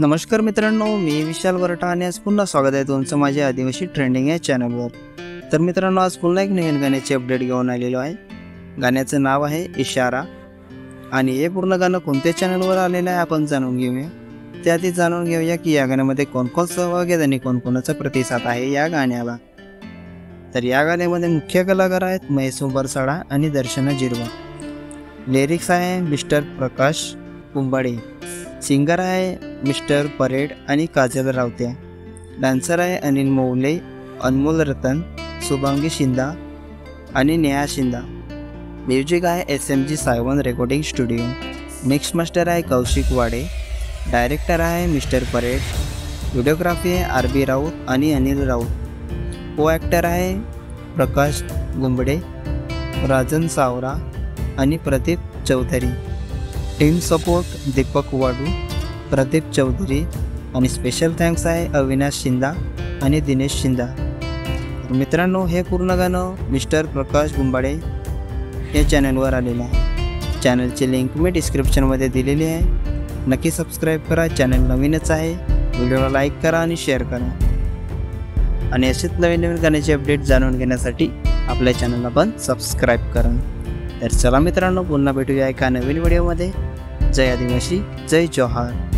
नमस्कार मित्रांनो, मी विशाल वरटा आणि आज पुन्हा स्वागत आहे तुमचं माझ्या आदिवासी ट्रेंडिंग या चॅनलवर। तर मित्रांनो, आज पुन्हा एक नवीन गाण्याची अपडेट घेऊन आलेलो आहे। गाण्याचं नाव आहे इशारा आणि हे पूर्ण गाणं कोणत्या चॅनलवर आलेलं आहे आपण जाणून घेऊया। त्याआधी जाणून घेऊया की या गाण्यामध्ये कोण-कोण सहभागी आहेत आणि कोण-कोणाचा प्रतिसाद आहे या गाण्याला। तर या गाण्यामध्ये मुख्य कलाकार आहेत महेश बरसाडा आणि दर्शना जिरवा। लिरिक्स आहे मिस्टर प्रकाश कुंभाडे। सिंगर आहे मिस्टर परेड आणि काजल रावते। डान्सर आहे अनिल मौले, अनमोल रतन, शुभांगी शिंदा आणि नेहा शिंदा। म्युझिक आहे SMG सायवन रेकॉर्डिंग स्टुडिओ। मिक्स मास्टर आहे कौशिक वाडे। डायरेक्टर आहे मिस्टर परेड। व्हिडिओग्राफी आहे RB राऊत आणि अनिल राऊत। को ॲक्टर आहे प्रकाश गुंबडे, राजन सावरा आणि प्रदीप चौधरी। टीम सपोर्ट दीपक वाडू, प्रदीप चौधरी आणि स्पेशल थँक्स आहे अविनाश शिंदा आणि दिनेश शिंदा। मित्रांनो, हे पूर्ण गाणं मिस्टर प्रकाश गुंबाडे या चॅनलवर आलेलं आहे। चॅनलची लिंक मी डिस्क्रिप्शनमध्ये दिलेली आहे, नक्की सबस्क्राईब करा। चॅनल नवीनच आहे, व्हिडिओला लाईक करा आणि शेअर करा आणि असेच नवीन नवीन गाण्याचे अपडेट जाणून घेण्यासाठी आपल्या चॅनलला पण सबस्क्राईब करा। तर चला मित्रांनो, पुन्हा भेटूया एका नवीन व्हिडिओमध्ये। जय आदिवासी, जय जोहार।